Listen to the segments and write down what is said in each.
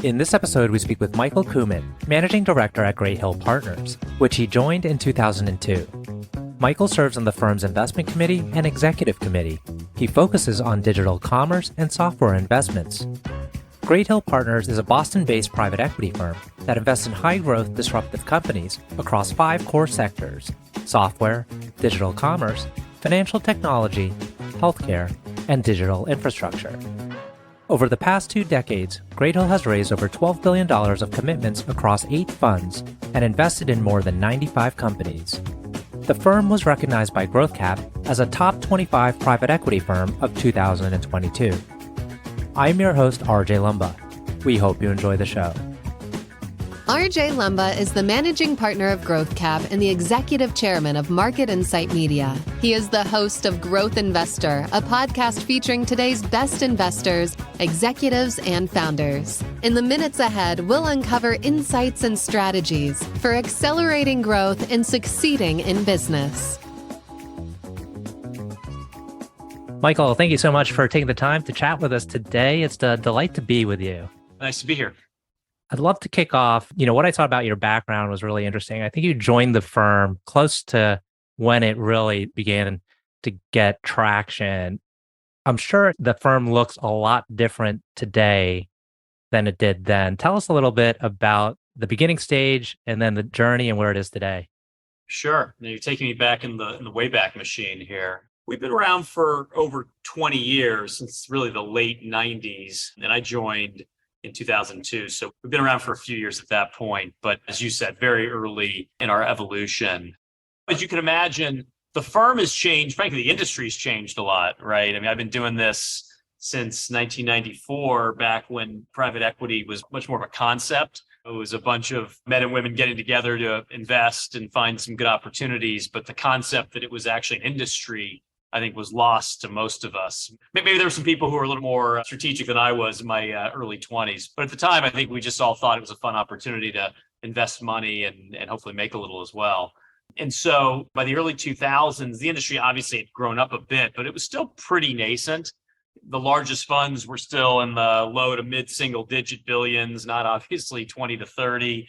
In this episode, we speak with Michael Kumin, Managing Director at Great Hill Partners, which he joined in 2002. Michael serves on the firm's investment committee and executive committee. He focuses on digital commerce and software investments. Great Hill Partners is a Boston-based private equity firm that invests in high-growth, disruptive companies across 5 core sectors: software, digital commerce, financial technology, healthcare, and digital infrastructure. Over the past 2 decades, Great Hill has raised over $12 billion of commitments across 8 funds and invested in more than 95 companies. The firm was recognized by GrowthCap as a top 25 private equity firm of 2022. I'm your host, RJ Lumba. We hope you enjoy the show. RJ Lumba is the managing partner of GrowthCap and the executive chairman of Market Insight Media. He is the host of Growth Investor, a podcast featuring today's best investors, executives, and founders. In the minutes ahead, we'll uncover insights and strategies for accelerating growth and succeeding in business. Michael, thank you so much for taking the time to chat with us today. It's a delight to be with you. Nice to be here. I'd love to kick off. What I thought about your background was really interesting. I think you joined the firm close to when it really began to get traction. I'm sure the firm looks a lot different today than it did then. Tell us a little bit about the beginning stage and then the journey and where it is today. Sure. Now you're taking me back in the Wayback Machine here. We've been around for over 20 years, since really the late 90s, and I joined in 2002. So we've been around for a few years at that point, but as you said, very early in our evolution. As you can imagine, the firm has changed. Frankly, the industry's changed a lot, right? I mean, I've been doing this since 1994, back when private equity was much more of a concept. It was a bunch of men and women getting together to invest and find some good opportunities. But the concept that it was actually an industry, I think, was lost to most of us. Maybe there were some people who were a little more strategic than I was in my early 20s. But at the time, I think we just all thought it was a fun opportunity to invest money and hopefully make a little as well. And so by the early 2000s, the industry obviously had grown up a bit, but it was still pretty nascent. The largest funds were still in the low to mid single digit billions, not obviously 20 to 30.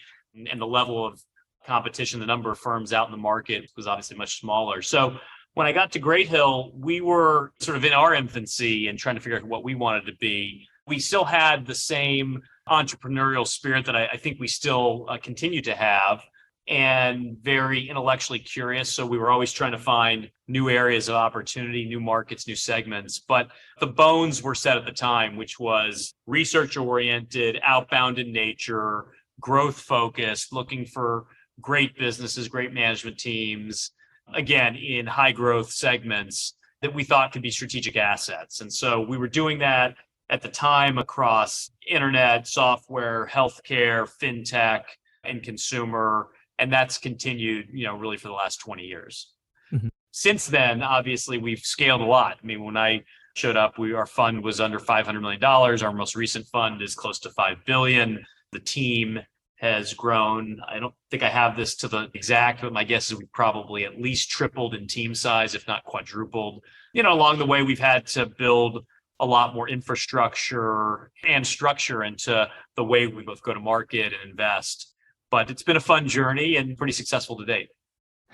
And the level of competition, the number of firms out in the market was obviously much smaller. So when I got to Great Hill, we were sort of in our infancy and trying to figure out what we wanted to be. We still had the same entrepreneurial spirit that I think we still continue to have, and very intellectually curious. So we were always trying to find new areas of opportunity, new markets, new segments. But the bones were set at the time, which was research-oriented, outbound in nature, growth-focused, looking for great businesses, great management teams, again, in high growth segments that we thought could be strategic assets. And so we were doing that at the time across internet, software, healthcare, fintech, and consumer. And that's continued, really for the last 20 years. Mm-hmm. Since then, obviously, we've scaled a lot. I mean, when I showed up, our fund was under $500 million. Our most recent fund is close to $5 billion. The team has grown. I don't think I have this to the exact, but my guess is we probably at least tripled in team size, if not quadrupled. Along the way, we've had to build a lot more infrastructure and structure into the way we both go to market and invest. But it's been a fun journey and pretty successful to date.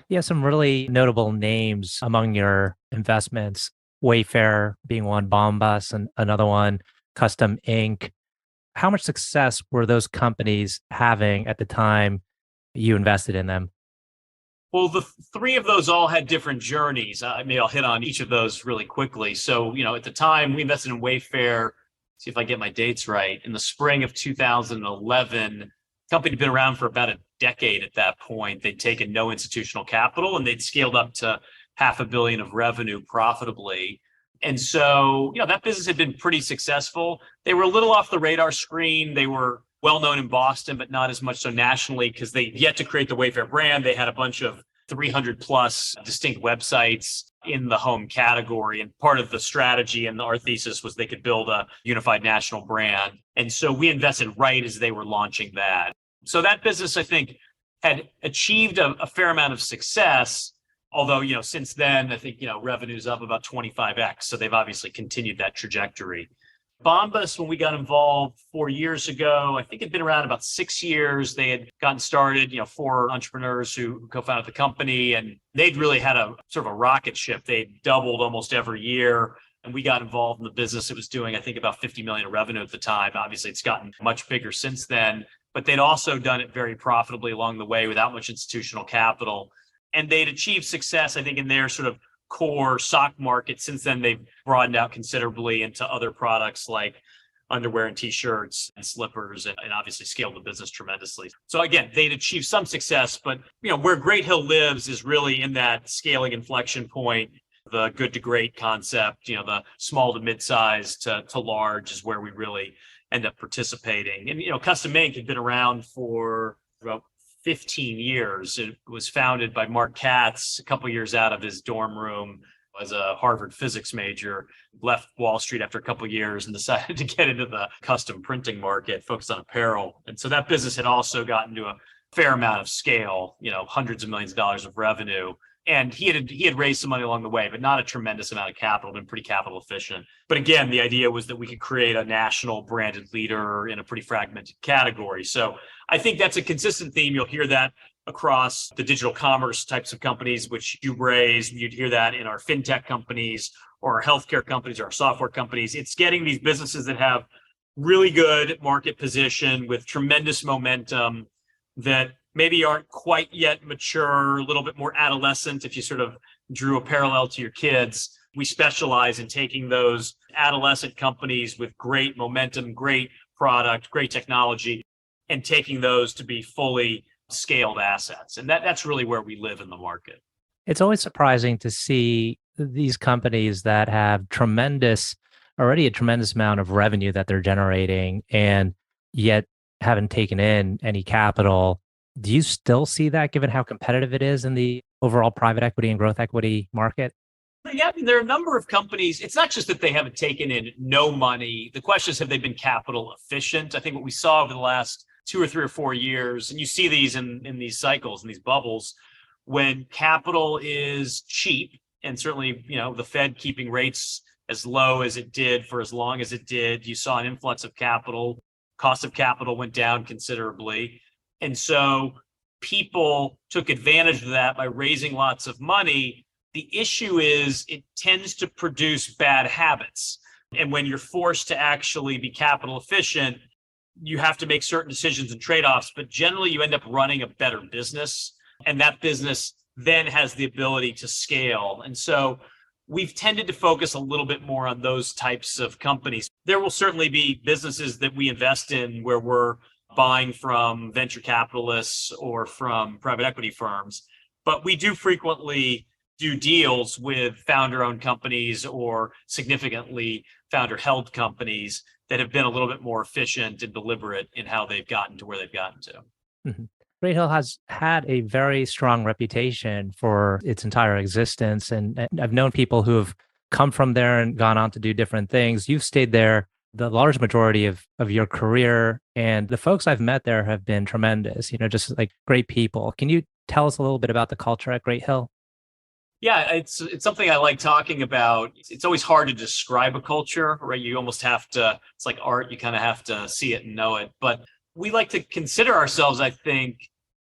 You have some really notable names among your investments, Wayfair being one, Bombas and another one, Custom Ink. How much success were those companies having at the time you invested in them? Well, the 3 of those all had different journeys. Maybe I'll hit on each of those really quickly. So, at the time we invested in Wayfair, see if I get my dates right, in the spring of 2011. The company had been around for about a decade at that point. They'd taken no institutional capital and they'd scaled up to $500 million of revenue profitably. And so, that business had been pretty successful. They were a little off the radar screen. They were well known in Boston, but not as much so nationally because they yet to create the Wayfair brand. They had a bunch of 300 plus distinct websites in the home category. And part of the strategy and our thesis was they could build a unified national brand. And so we invested right as they were launching that. So that business, I think, had achieved a fair amount of success. Although, since then, I think, revenue's up about 25x. So they've obviously continued that trajectory. Bombas, when we got involved 4 years ago, I think it'd been around about 6 years. They had gotten started, four entrepreneurs who co-founded the company, and they'd really had a sort of a rocket ship. They doubled almost every year. And we got involved in the business. It was doing, I think, about 50 million in revenue at the time. Obviously, it's gotten much bigger since then, but they'd also done it very profitably along the way without much institutional capital. And they'd achieved success, I think, in their sort of core sock market. Since then, they've broadened out considerably into other products like underwear and t-shirts and slippers, and obviously scaled the business tremendously. So again, they'd achieved some success, but where Great Hill lives is really in that scaling inflection point. The good to great concept, the small to mid-size to large is where we really end up participating. And, Custom Ink had been around for about 15 years. It was founded by Mark Katz a couple years out of his dorm room as a Harvard physics major, left Wall Street after a couple of years and decided to get into the custom printing market, focused on apparel. And so that business had also gotten to a fair amount of scale, hundreds of millions of dollars of revenue. And he had raised some money along the way, but not a tremendous amount of capital, been pretty capital efficient. But again, the idea was that we could create a national branded leader in a pretty fragmented category. So I think that's a consistent theme. You'll hear that across the digital commerce types of companies, which you've raised. You'd hear that in our fintech companies or our healthcare companies or our software companies. It's getting these businesses that have really good market position with tremendous momentum that maybe aren't quite yet mature, a little bit more adolescent. If you sort of drew a parallel to your kids, we specialize in taking those adolescent companies with great momentum, great product, great technology, and taking those to be fully scaled assets. And that's really where we live in the market. It's always surprising to see these companies that have already a tremendous amount of revenue that they're generating, and yet haven't taken in any capital. Do you still see that, given how competitive it is in the overall private equity and growth equity market? Yeah, I mean, there are a number of companies. It's not just that they haven't taken in no money. The question is, have they been capital efficient? I think what we saw over the last 2 or 3 or 4 years, and you see these in these cycles, in these bubbles, when capital is cheap, and certainly, the Fed keeping rates as low as it did for as long as it did, you saw an influx of capital. Cost of capital went down considerably. And so people took advantage of that by raising lots of money. The issue is it tends to produce bad habits. And when you're forced to actually be capital efficient, you have to make certain decisions and trade-offs, but generally you end up running a better business. And that business then has the ability to scale. And so we've tended to focus a little bit more on those types of companies. There will certainly be businesses that we invest in where we're buying from venture capitalists or from private equity firms. But we do frequently do deals with founder-owned companies or significantly founder-held companies that have been a little bit more efficient and deliberate in how they've gotten to where they've gotten to. Mm-hmm. Great Hill has had a very strong reputation for its entire existence. And I've known people who have come from there and gone on to do different things. You've stayed there the large majority of your career, and the folks I've met there have been tremendous, just like great people. Can you tell us a little bit about the culture at Great Hill? Yeah, it's something I like talking about. It's always hard to describe a culture, right? You almost have to, it's like art, you kind of have to see it and know it. But we like to consider ourselves, I think,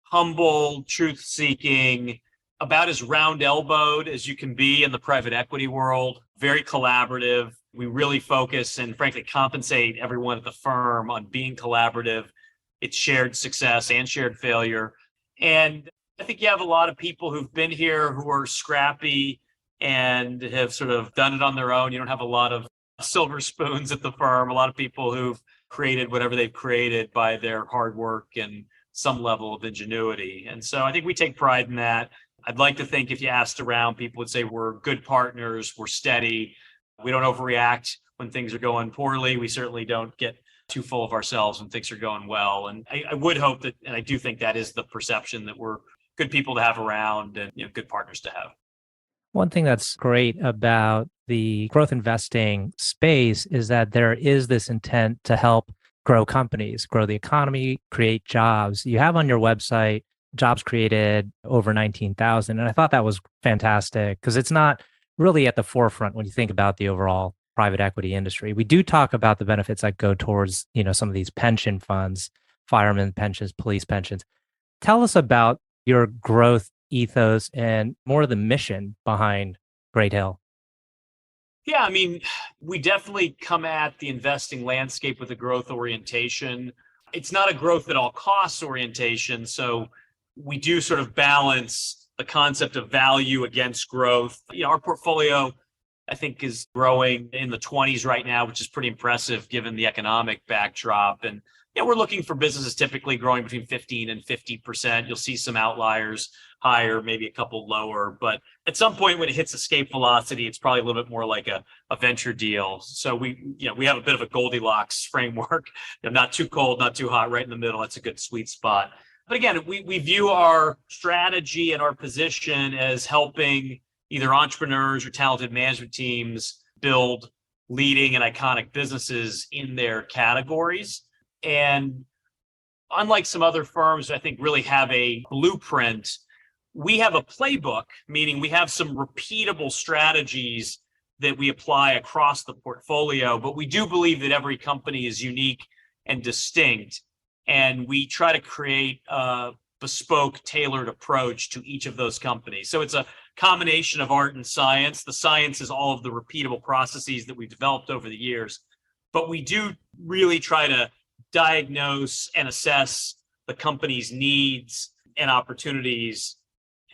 humble, truth-seeking, about as round-elbowed as you can be in the private equity world, very collaborative. We really focus and frankly compensate everyone at the firm on being collaborative. It's shared success and shared failure. And I think you have a lot of people who've been here who are scrappy and have sort of done it on their own. You don't have a lot of silver spoons at the firm, a lot of people who've created whatever they've created by their hard work and some level of ingenuity. And so I think we take pride in that. I'd like to think if you asked around, people would say we're good partners, we're steady. We don't overreact when things are going poorly. We certainly don't get too full of ourselves when things are going well. And I would hope that, and I do think that is the perception, that we're good people to have around and good partners to have. One thing that's great about the growth investing space is that there is this intent to help grow companies, grow the economy, create jobs. You have on your website jobs created over 19,000. And I thought that was fantastic because it's not really at the forefront when you think about the overall private equity industry. We do talk about the benefits that go towards, some of these pension funds, firemen pensions, police pensions. Tell us about your growth ethos and more of the mission behind Great Hill. Yeah, I mean, we definitely come at the investing landscape with a growth orientation. It's not a growth at all costs orientation. So we do sort of balance the concept of value against growth. Our portfolio, I think, is growing in the 20s right now, which is pretty impressive given the economic backdrop. And we're looking for businesses typically growing between 15 and 50%. You'll see some outliers higher, maybe a couple lower. But at some point when it hits escape velocity, it's probably a little bit more like a venture deal. So we have a bit of a Goldilocks framework. Not too cold, not too hot, right in the middle. That's a good sweet spot. But again, we view our strategy and our position as helping either entrepreneurs or talented management teams build leading and iconic businesses in their categories. And unlike some other firms, I think really have a blueprint. We have a playbook, meaning we have some repeatable strategies that we apply across the portfolio, but we do believe that every company is unique and distinct. And we try to create a bespoke, tailored approach to each of those companies. So it's a combination of art and science. The science is all of the repeatable processes that we've developed over the years, but we do really try to diagnose and assess the company's needs and opportunities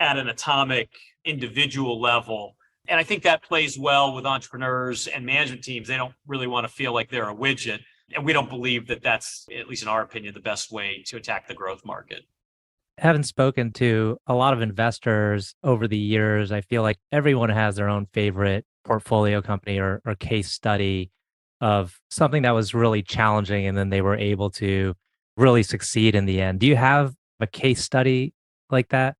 at an atomic individual level. And I think that plays well with entrepreneurs and management teams. They don't really want to feel like they're a widget. And we don't believe that that's, at least in our opinion, the best way to attack the growth market. Having spoken to a lot of investors over the years, I feel like everyone has their own favorite portfolio company or case study of something that was really challenging and then they were able to really succeed in the end. Do you have a case study like that?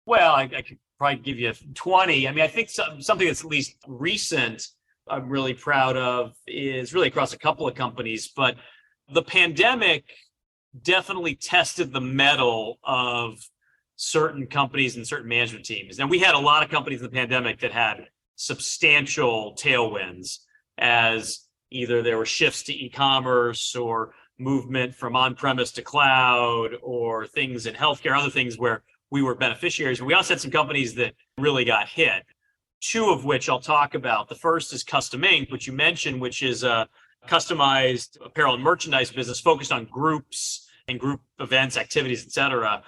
Well, I could probably give you 20. I mean, I think something that's at least recent I'm really proud of is really across a couple of companies, but the pandemic definitely tested the mettle of certain companies and certain management teams. Now, we had a lot of companies in the pandemic that had substantial tailwinds as either there were shifts to e-commerce or movement from on-premise to cloud or things in healthcare, other things where we were beneficiaries. And we also had some companies that really got hit. Two of which I'll talk about. The first is Custom Ink, which you mentioned, which is a customized apparel and merchandise business focused on groups and group events, activities, et cetera.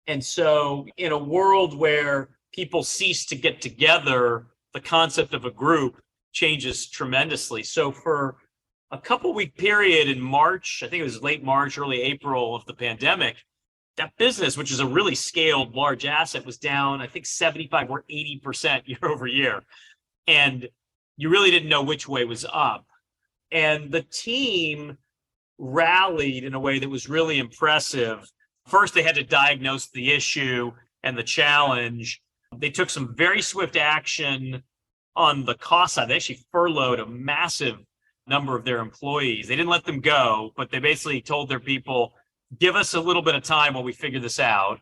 And so in a world where people cease to get together, the concept of a group changes tremendously. So for a couple week period in March, I think it was late March, early April of the pandemic, that business, which is a really scaled large asset, was down, I think 75 or 80% year over year. And you really didn't know which way was up. And the team rallied in a way that was really impressive. First, they had to diagnose the issue and the challenge. They took some very swift action on the cost side. They actually furloughed a massive number of their employees. They didn't let them go, but they basically told their people, give us a little bit of time while we figure this out.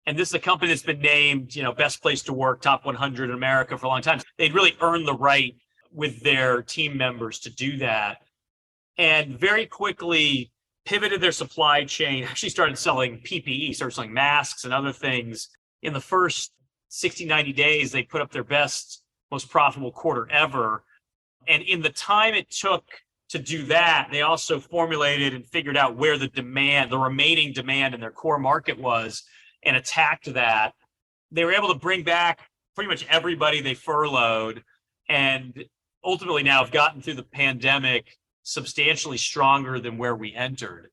And this is a company that's been named, best place to work, top 100 in America for a long time. They'd really earned the right with their team members to do that. And very quickly pivoted their supply chain, actually started selling PPE, started selling masks and other things. In the first 60, 90 days, they put up their best, most profitable quarter ever. And in the time it took to do that, they also formulated and figured out where the remaining demand in their core market was and attacked that. They were able to bring back pretty much everybody they furloughed and ultimately now have gotten through the pandemic substantially stronger than where we entered.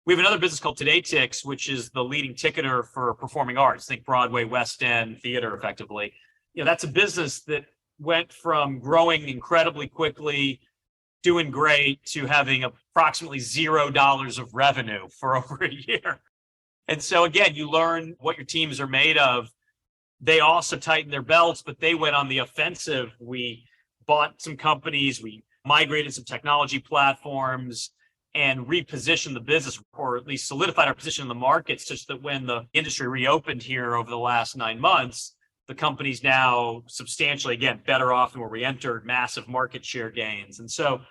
We have another business called Today Ticks, which is the leading ticketer for performing arts. Think Broadway, West End, theater effectively. That's a business that went from growing incredibly quickly, doing great, to having approximately $0 of revenue for over a year. And so again, you learn what your teams are made of. They also tightened their belts, but they went on the offensive. We bought some companies, we migrated some technology platforms and repositioned the business, or at least solidified our position in the market such that when the industry reopened here over the last 9 months, the company's now substantially, again, better off than where we entered, massive market share gains. And so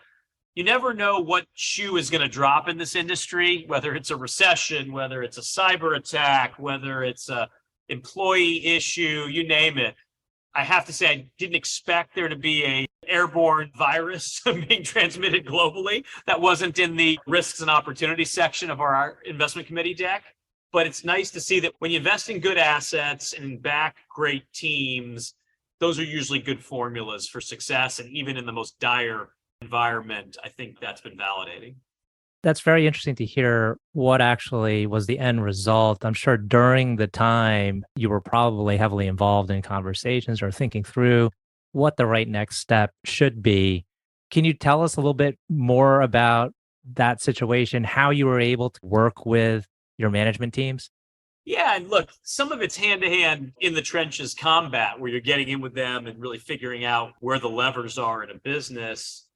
you never know what shoe is going to drop in this industry, whether it's a recession, whether it's a cyber attack, whether it's a employee issue, you name it. I have to say, I didn't expect there to be a airborne virus being transmitted globally. That wasn't in the risks and opportunities section of our investment committee deck. But it's nice to see that when you invest in good assets and back great teams, those are usually good formulas for success. And even in the most dire environment, I think that's been validating. That's very interesting to hear what actually was the end result. I'm sure during the time you were probably heavily involved in conversations or thinking through what the right next step should be. Can you tell us a little bit more about that situation, how you were able to work with your management teams? Yeah, and look, some of it's hand-to-hand in the trenches combat where you're getting in with them and really figuring out where the levers are in a business.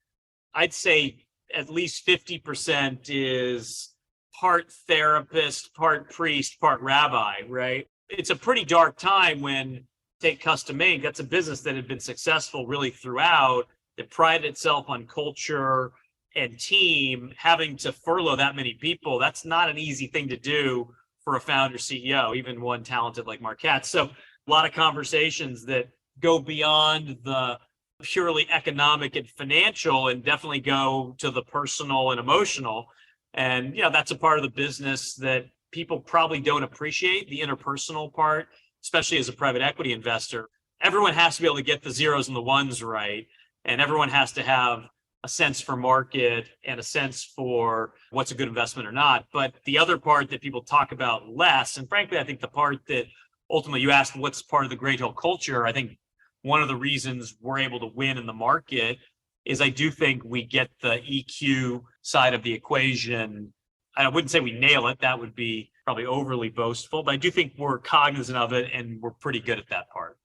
I'd say at least 50% is part therapist, part priest, part rabbi, right? It's a pretty dark time when, take Custom Ink, that's a business that had been successful really throughout, that prided itself on culture and team. Having to furlough that many people, that's not an easy thing to do for a founder CEO, even one talented like Marquette. So a lot of conversations that go beyond the purely economic and financial and definitely go to the personal and emotional. And, that's a part of the business that people probably don't appreciate, the interpersonal part, especially as a private equity investor. Everyone has to be able to get the zeros and the ones right. And everyone has to have a sense for market and a sense for what's a good investment or not. But the other part that people talk about less, and frankly, I think the part that ultimately you asked what's part of the Great Hill culture, I think one of the reasons we're able to win in the market is I do think we get the EQ side of the equation. I wouldn't say we nail it. That would be probably overly boastful, but I do think we're cognizant of it and we're pretty good at that part.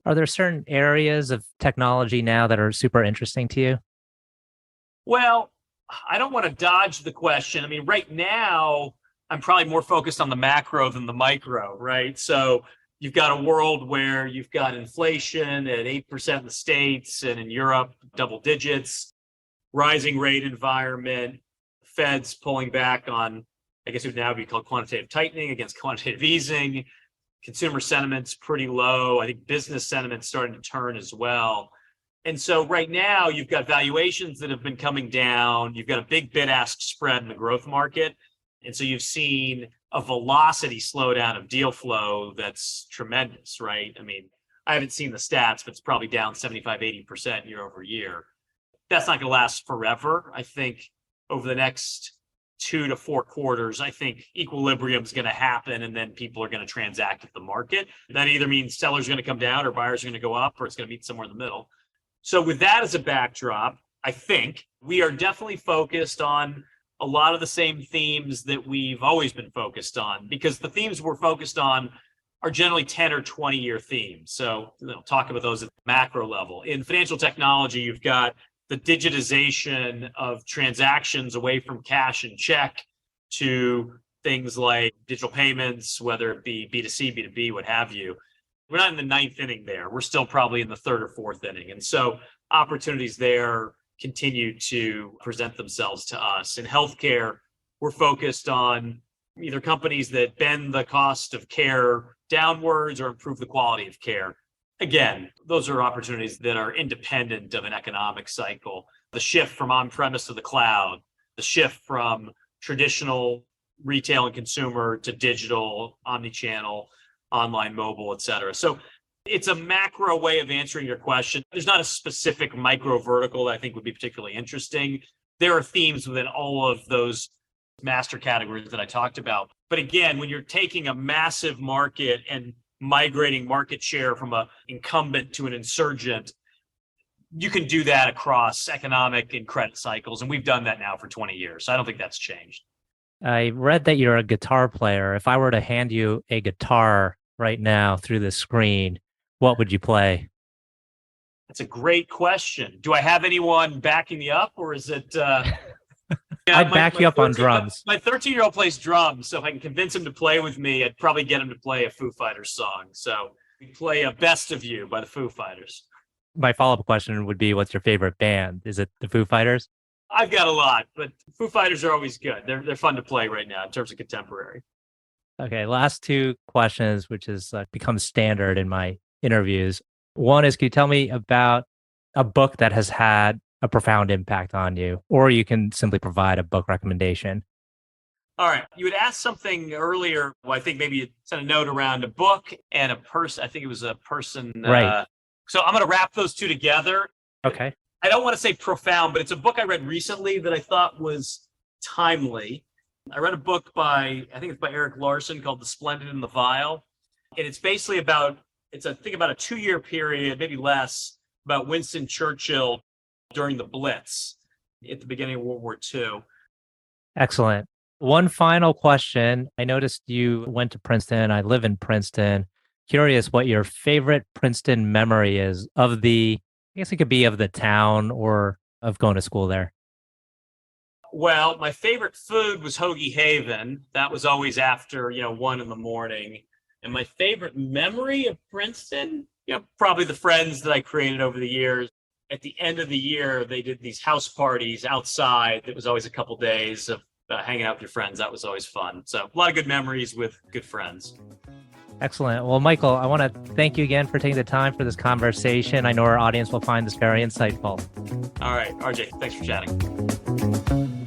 Are there certain areas of technology now that are super interesting to you? Well, I don't want to dodge the question. I mean, right now, I'm probably more focused on the macro than the micro, right? So you've got a world where you've got inflation at 8% in the States and in Europe, double digits, rising rate environment, Fed's pulling back on, I guess it would now be called quantitative tightening against quantitative easing. Consumer sentiment's pretty low. I think business sentiment's starting to turn as well. And so right now you've got valuations that have been coming down. You've got a big bid-ask spread in the growth market. And so you've seen a velocity slowdown of deal flow that's tremendous, right? I mean, I haven't seen the stats, but it's probably down 75, 80% year over year. That's not going to last forever. I think over the next 2 to 4 quarters, I think equilibrium is going to happen and then people are going to transact at the market. That either means sellers are going to come down or buyers are going to go up or it's going to meet somewhere in the middle. So with that as a backdrop, I think we are definitely focused on a lot of the same themes that we've always been focused on, because the themes we're focused on are generally 10 or 20-year themes. So talk about those at the macro level. In financial technology, you've got the digitization of transactions away from cash and check to things like digital payments, whether it be B2C, B2B, what have you. We're not in the 9th inning there. We're still probably in the 3rd or 4th inning. And so opportunities there continue to present themselves to us. In healthcare, we're focused on either companies that bend the cost of care downwards or improve the quality of care. Again, those are opportunities that are independent of an economic cycle. The shift from on-premise to the cloud, the shift from traditional retail and consumer to digital, omni-channel, online, mobile, et cetera. So it's a macro way of answering your question. There's not a specific micro vertical that I think would be particularly interesting. There are themes within all of those master categories that I talked about. But again, when you're taking a massive market and migrating market share from an incumbent to an insurgent, you can do that across economic and credit cycles. And we've done that now for 20 years. So I don't think that's changed. I read that you're a guitar player. If I were to hand you a guitar right now through the screen, what would you play? That's a great question. Do I have anyone backing me up, or is it... I'd back you up on drums. My 13-year-old plays drums, so if I can convince him to play with me, I'd probably get him to play a Foo Fighters song. So We play a Best of You by the Foo Fighters. My follow-up question would be, what's your favorite band? Is it the Foo Fighters? I've got a lot, but Foo Fighters are always good. They're fun to play right now in terms of contemporary. Okay, last two questions, which has become standard in my interviews. One is, can you tell me about a book that has had a profound impact on you? Or you can simply provide a book recommendation. All right. You had asked something earlier. Well, I think maybe you sent a note around a book and a person. I think it was a person. Right. So I'm going to wrap those two together. Okay. I don't want to say profound, but it's a book I read recently that I thought was timely. I read a book I think it's by Eric Larson, called The Splendid and the Vile. And it's basically about a 2-year period, maybe less, about Winston Churchill during the Blitz at the beginning of World War II. Excellent. One final question. I noticed you went to Princeton. I live in Princeton. Curious what your favorite Princeton memory is of I guess it could be of the town or of going to school there. Well, my favorite food was Hoagie Haven. That was always after, 1 a.m. And my favorite memory of Princeton, probably the friends that I created over the years. At the end of the year, they did these house parties outside. It was always a couple days of hanging out with your friends. That was always fun. So a lot of good memories with good friends. Excellent. Well, Michael, I want to thank you again for taking the time for this conversation. I know our audience will find this very insightful. All right, RJ, thanks for chatting.